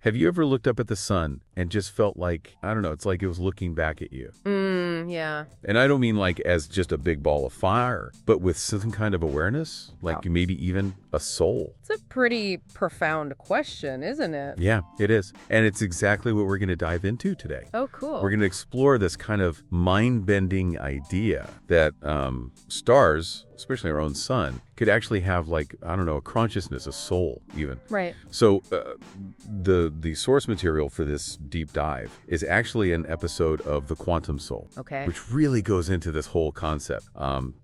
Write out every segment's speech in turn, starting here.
Have you ever looked up at the sun and just felt like, I don't know, it's like it was looking back at you? Yeah. And I don't mean like as just a big ball of fire, but with some kind of awareness, like Wow. maybe even a soul. It's a pretty profound question, isn't it? Yeah, it is. And it's exactly what we're going to dive into today. Oh, cool. We're going to explore this kind of mind-bending idea that stars, especially our own sun, could actually have like, I don't know, a consciousness, a soul even. Right. So the source material for this deep dive is actually an episode of The Quantum Soul, Okay. which really goes into this whole concept.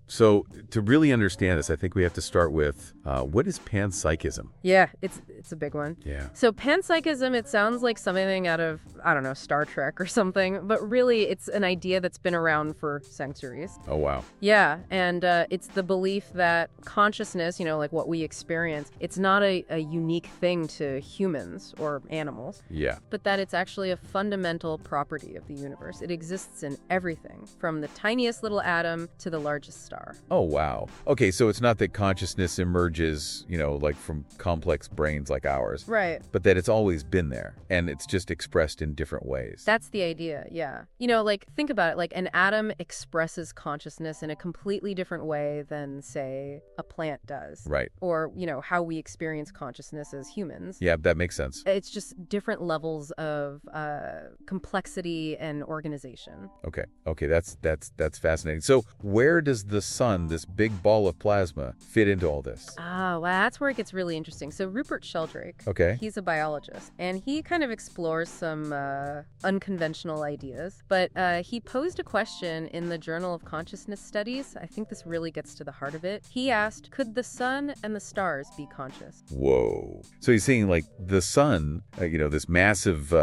So to really understand this, I think we have to start with what is panpsychism? Yeah, it's a big one. Yeah. So panpsychism, it sounds like something out of, I don't know, Star Trek or something, but really it's an idea that's been around for centuries. Oh, wow. Yeah, and it's the belief that consciousness, like what we experience, it's not a unique thing to humans or animals, Yeah. but that it's actually a fundamental property of the universe. It exists in everything, from the tiniest little atom to the largest star. Oh, wow. Okay, so it's not that consciousness emerges, like from complex brains like ours, Right. but that it's always been there, and it's just expressed in different ways. That's the idea, yeah. Think about it, like an atom expresses consciousness in a completely different way than, say, a plant does. Right. Or, how we experience consciousness as humans. Yeah, that makes sense. It's just different levels of complexity and organization. Okay, that's fascinating. So where does the sun, this big ball of plasma, fit into all this? Well, that's where it gets really interesting. So Rupert Sheldrake, Okay. he's a biologist, and he kind of explores some unconventional ideas. But he posed a question in the Journal of Consciousness Studies. I think this really gets to the heart of it. He asked, could the sun and the stars be conscious? Whoa. So he's saying like the sun, this massive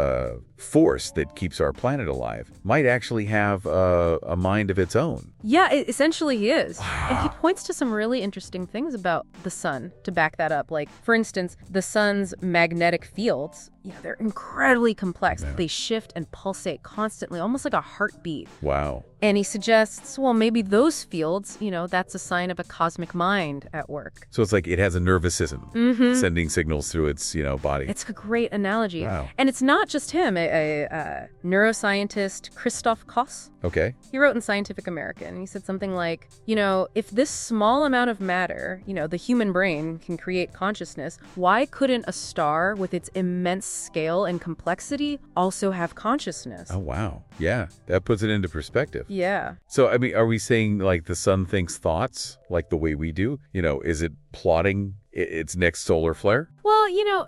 force that keeps our planet alive, might actually have a mind of its own. Yeah, essentially he is. And he points to some really interesting things about the sun to back that up. Like, for instance, the sun's magnetic fields, they're incredibly complex. Yeah. They shift and pulsate constantly, almost like a heartbeat. Wow. And he suggests, well, maybe those fields, that's a sign of a cosmic mind at work. So it's like it has a nervous system sending signals through its, body. It's a great analogy. Wow. And it's not just him. A neuroscientist, Christoph Koss, Okay. he wrote in Scientific American, and he said something like, if this small amount of matter, the human brain can create consciousness, why couldn't a star with its immense scale and complexity also have consciousness? Oh, wow. Yeah, that puts it into perspective. Yeah. So, I mean, are we saying like the sun thinks thoughts like the way we do? Is it plotting its next solar flare? Well,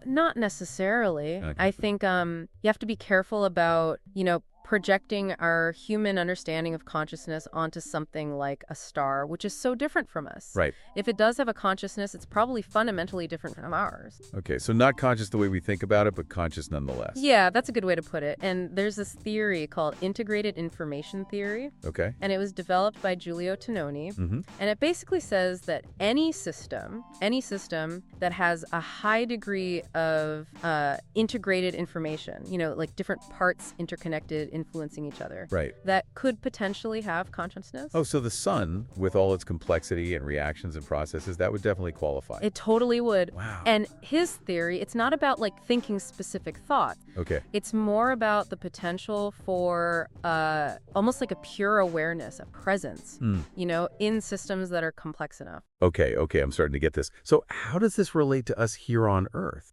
not necessarily. Okay. I think you have to be careful about, projecting our human understanding of consciousness onto something like a star, which is so different from us. Right. If it does have a consciousness, it's probably fundamentally different from ours. Okay, so not conscious the way we think about it, but conscious nonetheless. Yeah, that's a good way to put it. And there's this theory called integrated information theory, Okay. and it was developed by Giulio Tononi. Mm-hmm. And it basically says that any system that has a high degree of integrated information, like different parts interconnected, influencing each other, Right. that could potentially have consciousness. Oh, so the sun, with all its complexity and reactions and processes, that would definitely qualify. It totally would. Wow. And his theory, it's not about like thinking specific thoughts. Okay. It's more about the potential for almost like a pure awareness, a presence, in systems that are complex enough. Okay, I'm starting to get this. So how does this relate to us here on Earth?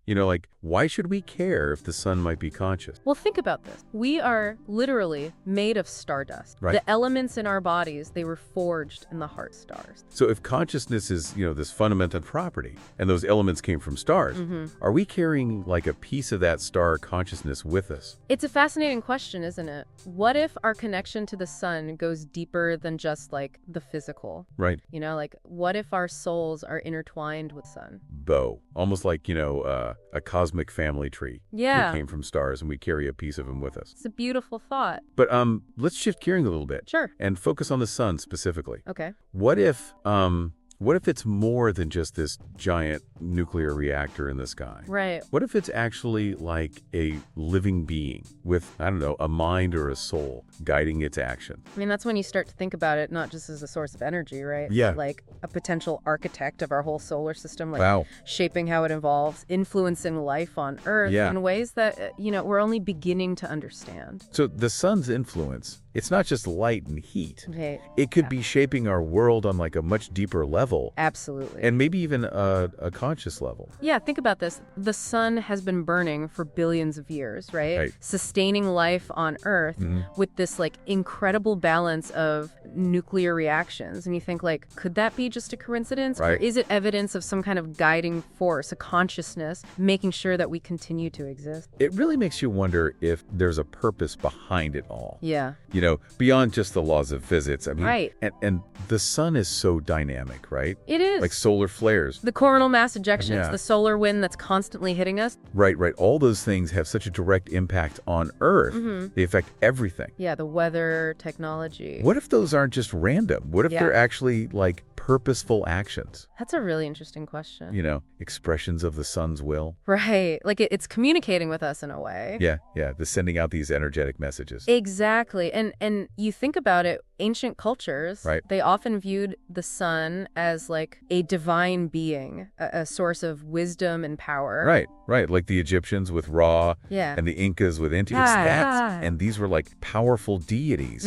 Why should we care if the sun might be conscious? Well, think about this. We are literally made of stardust. Right. The elements in our bodies, they were forged in the heart stars. So if consciousness is, this fundamental property, and those elements came from stars, are we carrying like a piece of that star consciousness with us? It's a fascinating question, isn't it? What if our connection to the sun goes deeper than just like the physical? Right. What if our souls are intertwined with sun? Bow. Almost like, a cosmic family tree. Yeah. We came from stars and we carry a piece of them with us. It's a beautiful thought. But let's shift gearing a little bit. Sure. And focus on the sun specifically. Okay. What if What if it's more than just this giant nuclear reactor in the sky? Right. What if it's actually like a living being with, I don't know, a mind or a soul guiding its action? I mean, that's when you start to think about it not just as a source of energy, right? Yeah. Like a potential architect of our whole solar system, like Wow. shaping how it evolves, influencing life on Earth Yeah. in ways that, we're only beginning to understand. So the sun's influence, it's not just light and heat. Okay. It could be shaping our world on like a much deeper level. Absolutely. And maybe even a conscious level. Yeah, think about this. The sun has been burning for billions of years, right? Right. Sustaining life on Earth with this like incredible balance of nuclear reactions. And you think like, could that be just a coincidence? Or Right. is it evidence of some kind of guiding force, a consciousness, making sure that we continue to exist? It really makes you wonder if there's a purpose behind it all. Yeah. Beyond just the laws of physics. I mean, Right. And the sun is so dynamic, right? It is. Like solar flares. The coronal mass ejections, Yeah. the solar wind that's constantly hitting us. Right. All those things have such a direct impact on Earth. They affect everything. Yeah, the weather, technology. What if those aren't just random? What if Yeah. they're actually like purposeful actions? That's a really interesting question. Expressions of the sun's will. Right. Like it's communicating with us in a way. Yeah. The sending out these energetic messages. Exactly. And you think about it, ancient cultures, Right. they often viewed the sun as like a divine being, a source of wisdom and power. Right. Like the Egyptians with Ra Yeah. and the Incas with Inti. Yeah. And these were like powerful deities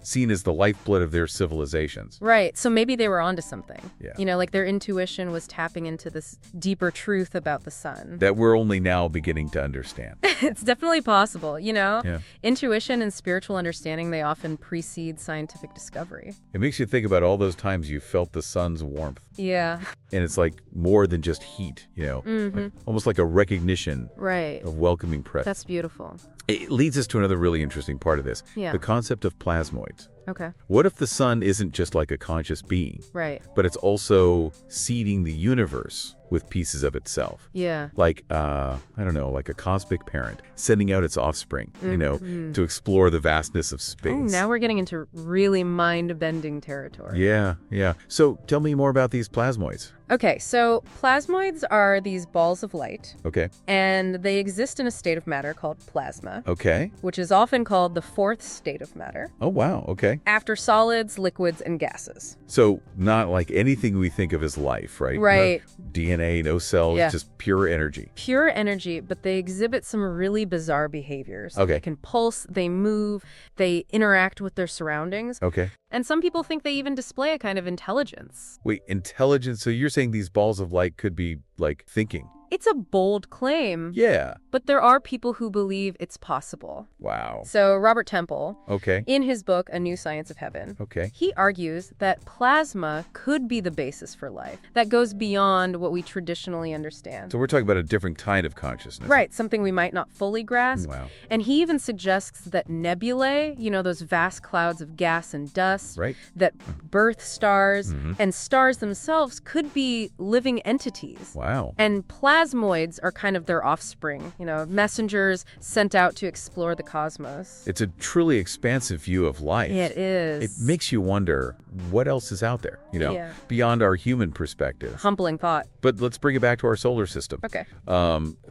seen as the lifeblood of their civilizations. Right. So maybe they were onto something. Yeah. Like their intuition was tapping into this deeper truth about the sun. That we're only now beginning to understand. It's definitely possible, Yeah. Intuition and spiritual understanding, they often precede scientific discovery. It makes you think about all those times you felt the sun's warmth. Yeah. And it's like more than just heat, like, almost like a recognition Right. of welcoming presence. That's beautiful. It leads us to another really interesting part of this. Yeah. The concept of plasmoids. Okay. What if the sun isn't just like a conscious being, Right. but it's also seeding the universe with pieces of itself? Yeah. Like, I don't know, like a cosmic parent sending out its offspring, to explore the vastness of space. Oh, now we're getting into really mind-bending territory. Yeah. So tell me more about these plasmoids. Okay, so plasmoids are these balls of light, Okay. and they exist in a state of matter called plasma, Okay. which is often called the fourth state of matter, Oh, wow. Okay. after solids, liquids, and gases. So not like anything we think of as life, right? Right. No DNA, no cells, Yeah. just pure energy. Pure energy, but they exhibit some really bizarre behaviors. Okay. They can pulse, they move, they interact with their surroundings. Okay. And some people think they even display a kind of intelligence. Wait, intelligence. So you're saying these balls of light could be like thinking? It's a bold claim, Yeah. but there are people who believe it's possible. Wow. So Robert Temple, Okay. in his book, A New Science of Heaven, Okay. he argues that plasma could be the basis for life that goes beyond what we traditionally understand. So we're talking about a different kind of consciousness. Right, something we might not fully grasp. Wow. And he even suggests that nebulae, those vast clouds of gas and dust, Right. that birth stars and stars themselves could be living entities. Wow. And plasmoids are kind of their offspring, messengers sent out to explore the cosmos. It's a truly expansive view of life. It is. It makes you wonder what else is out there, Yeah. beyond our human perspective. Humbling thought. But let's bring it back to our solar system. Okay.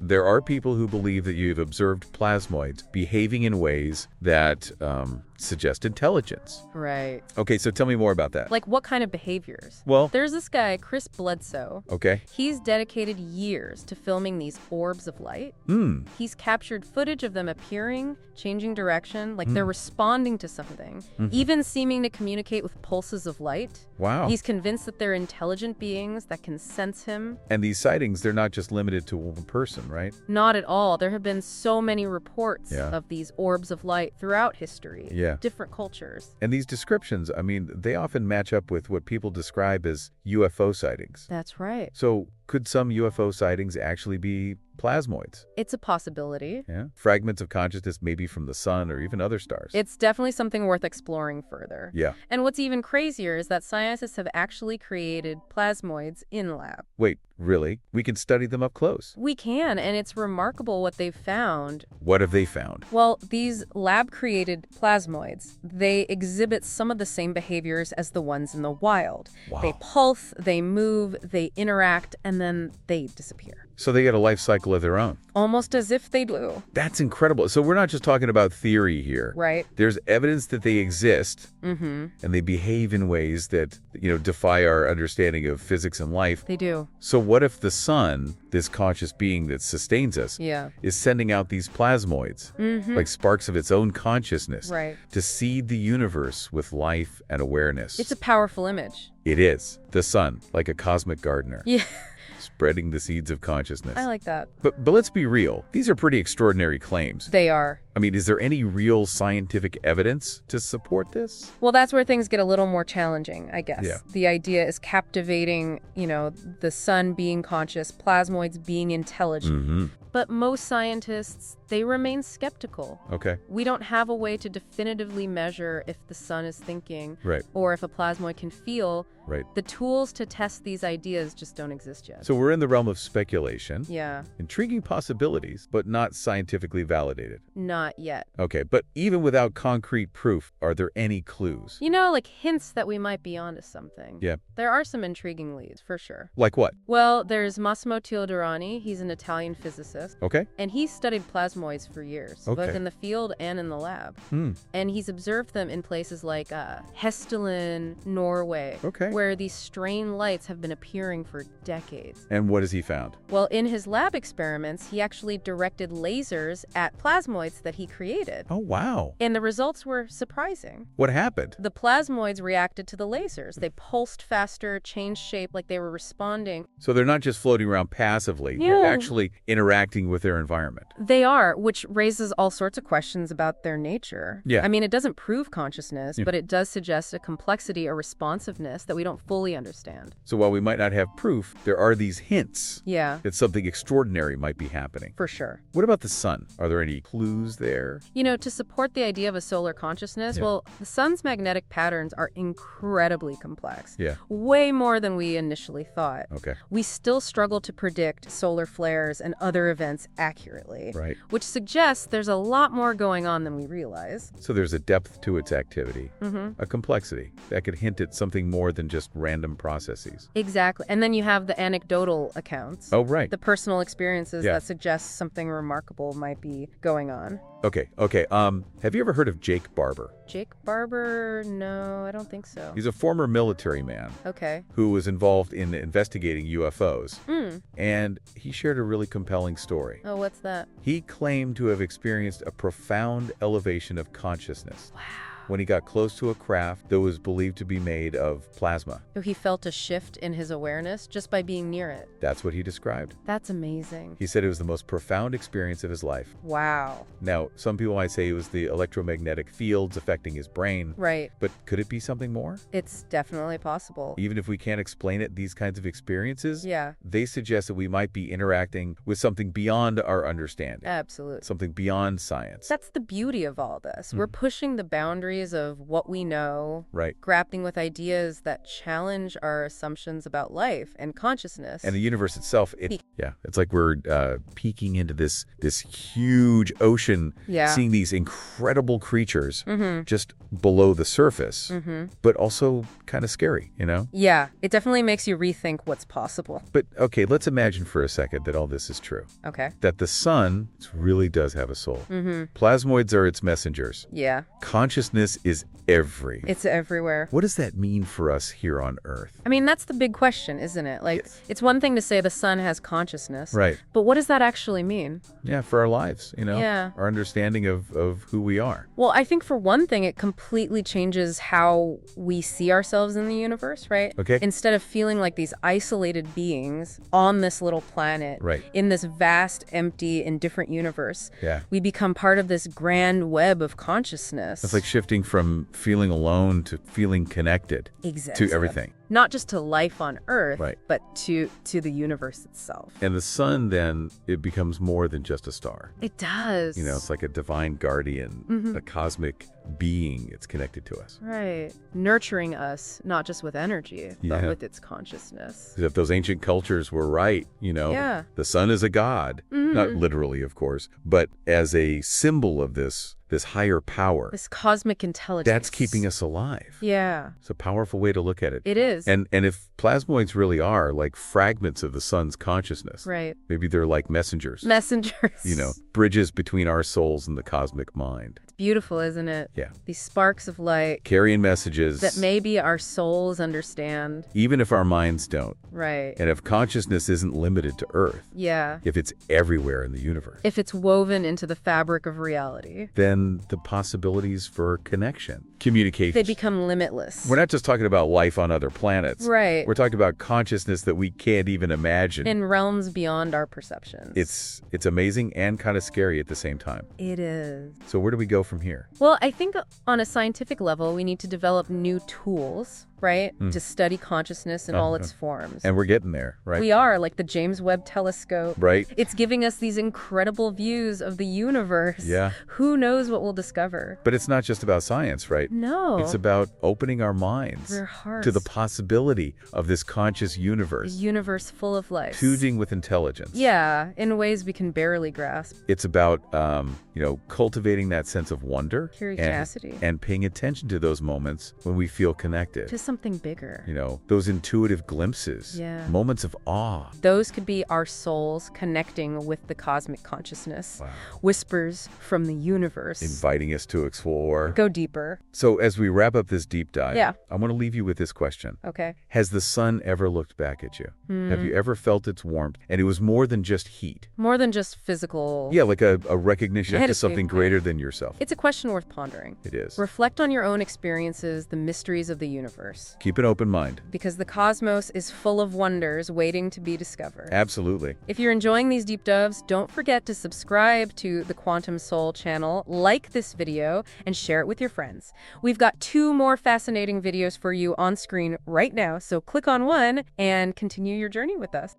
There are people who believe that you've observed plasmoids behaving in ways that suggest intelligence. Right. Okay, so tell me more about that. Like what kind of behaviors? Well, There's this guy, Chris Bledsoe. okay. He's dedicated years to filming these orbs of light. He's captured footage of them appearing, changing direction, like they're responding to something, even seeming to communicate with pulses of light. Wow. He's convinced that they're intelligent beings that can sense him. And these sightings, they're not just limited to one person, right? Not at all. There have been so many reports Yeah. of these orbs of light throughout history. Yeah. Different cultures. And these descriptions, I mean, they often match up with what people describe as UFO sightings. That's right. So could some UFO sightings actually be plasmoids. It's a possibility. Yeah. Fragments of consciousness maybe from the sun or even other stars. It's definitely something worth exploring further. Yeah. And what's even crazier is that scientists have actually created plasmoids in lab. Wait, really? We can study them up close? We can, and it's remarkable what they've found. What have they found? Well, these lab-created plasmoids, they exhibit some of the same behaviors as the ones in the wild. Wow. They pulse, they move, they interact, and then they disappear. So they get a life cycle of their own. Almost as if they do. That's incredible. So we're not just talking about theory here. Right. There's evidence that they exist, Mm-hmm. and they behave in ways that, defy our understanding of physics and life. They do. So what if the sun, this conscious being that sustains us, Yeah. is sending out these plasmoids, like sparks of its own consciousness, Right. to seed the universe with life and awareness? It's a powerful image. It is. The sun, like a cosmic gardener. Yeah. Spreading the seeds of consciousness. I like that. But let's be real. These are pretty extraordinary claims. They are. I mean, is there any real scientific evidence to support this? Well, that's where things get a little more challenging, I guess. Yeah. The idea is captivating, the sun being conscious, plasmoids being intelligent. Mm-hmm. But most scientists, they remain skeptical. Okay. We don't have a way to definitively measure if the sun is thinking Right. or if a plasmoid can feel. Right. The tools to test these ideas just don't exist yet. So we're in the realm of speculation. Yeah, Intriguing possibilities, but not scientifically validated. not yet. Okay, but even without concrete proof, are there any clues? Like hints that we might be onto something. Yeah. There are some intriguing leads, for sure. Like what? Well, there's Massimo Teodorani. He's an Italian physicist. Okay. And he's studied plasmoids for years, both Okay. in the field and in the lab. Hmm. And he's observed them in places like Hestelen, Norway, Okay. where these strain lights have been appearing for decades. And what has he found? Well, in his lab experiments, he actually directed lasers at plasmoids that he created. Oh, wow. And the results were surprising. What happened? The plasmoids reacted to the lasers. They pulsed faster, changed shape like they were responding. So they're not just floating around passively, Yeah. they're actually interacting with their environment. They are, which raises all sorts of questions about their nature. Yeah. I mean, it doesn't prove consciousness, Yeah. but it does suggest a complexity or responsiveness that we don't fully understand. So while we might not have proof, there are these hints Yeah, that something extraordinary might be happening. for sure. What about the sun? Are there any clues there? To support the idea of a solar consciousness, Yeah. well, the sun's magnetic patterns are incredibly complex. Yeah. Way more than we initially thought. Okay. We still struggle to predict solar flares and other events accurately, Right. which suggests there's a lot more going on than we realize. So there's a depth to its activity, Mm-hmm. a complexity that could hint at something more than just random processes. Exactly. And then you have the anecdotal accounts. Oh, right. The personal experiences Yeah. that suggest something remarkable might be going on. Okay. Have you ever heard of Jake Barber? Jake Barber? No, I don't think so. He's a former military man Okay. who was involved in investigating UFOs, Mm. and he shared a really compelling story. Oh, what's that? He claimed to have experienced a profound elevation of consciousness Wow. when he got close to a craft that was believed to be made of plasma. So he felt a shift in his awareness just by being near it. That's what he described. That's amazing. He said it was the most profound experience of his life. Wow. Now, some people might say it was the electromagnetic fields affecting his brain, Right. but could it be something more? It's definitely possible. Even if we can't explain it, these kinds of experiences, Yeah, they suggest that we might be interacting with something beyond our understanding, absolutely. something beyond science. That's the beauty of all this. We're pushing the boundaries of what we know, Right. grappling with ideas that challenge our assumptions about life and consciousness. And the universe itself, it's like we're peeking into this huge ocean, Yeah. seeing these incredible creatures Mm-hmm. just below the surface, Mm-hmm. but also kind of scary, Yeah, it definitely makes you rethink what's possible. But okay, let's imagine for a second that all this is true. Okay. That the sun really does have a soul. Mm-hmm. Plasmoids are its messengers. Yeah, Consciousness is every. it's everywhere. What does that mean for us here on Earth? I mean, that's the big question, isn't it? Like, Yes. it's one thing to say the sun has consciousness. Right. But what does that actually mean? Yeah, for our lives, Yeah. our understanding of who we are. Well, I think for one thing, it completely changes how we see ourselves in the universe, right? Okay. Instead of feeling like these isolated beings on this little planet, Right. in this vast, empty, indifferent universe, Yeah. we become part of this grand web of consciousness. It's like shifting from feeling alone to feeling connected exactly. to everything. not just to life on Earth, Right. but to the universe itself. And the sun, then, it becomes more than just a star. It does. You know, it's like a divine guardian, a cosmic being. It's connected to us. Right. Nurturing us, not just with energy, but Yeah. with its consciousness. 'Cause if those ancient cultures were right, you know, Yeah. the sun is a god. Not literally, of course, but as a symbol of this higher power. This cosmic intelligence. That's keeping us alive. Yeah, It's a powerful way to look at it. it is. And if plasmoids really are like fragments of the sun's consciousness, Right. maybe they're like messengers, Messengers. you know, bridges between our souls and the cosmic mind. It's beautiful, isn't it? Yeah. These sparks of light Carrying messages, that maybe our souls understand. even if our minds don't. Right. And if consciousness isn't limited to Earth, Yeah. if it's everywhere in the universe, If it's woven into the fabric of reality, then the possibilities for connection, communication, they become limitless. we're not just talking about life on other planets. Right. We're talking about consciousness that we can't even imagine. In realms beyond our perceptions. It's amazing and kind of scary at the same time. It is. So where do we go from here? Well, I think on a scientific level, we need to develop new tools, right? To study consciousness in all its forms. And we're getting there, right? We are, like the James Webb Telescope. Right? It's giving us these incredible views of the universe. Yeah. Who knows what we'll discover? But it's not just about science, right? No. It's about opening our minds Our hearts. to the possibility of this conscious A universe, universe full of life. oozing with intelligence. Yeah, in ways we can barely grasp. It's about, cultivating that sense of wonder Curiosity. and paying attention to those moments when we feel connected. To something bigger. You know, those intuitive glimpses, Yeah. moments of awe. Those could be our souls connecting with the cosmic consciousness. Wow. Whispers from the universe. Inviting us to explore. Go deeper. So as we wrap up this deep dive, Yeah. I want to leave you with this question. Okay. Has the sun ever looked back at you? Have you ever felt its warmth? And it was more than just heat. More than just physical. Yeah, like a recognition It to is something big. greater than yourself. It's a question worth pondering. It is. Reflect on your own experiences, the mysteries of the universe. Keep an open mind. Because the cosmos is full of wonders waiting to be discovered. Absolutely. If you're enjoying these deep dives, don't forget to subscribe to the Quantum Soul channel, like this video, and share it with your friends. We've got 2 more fascinating videos for you on screen right now, so click on one and continue your journey with us.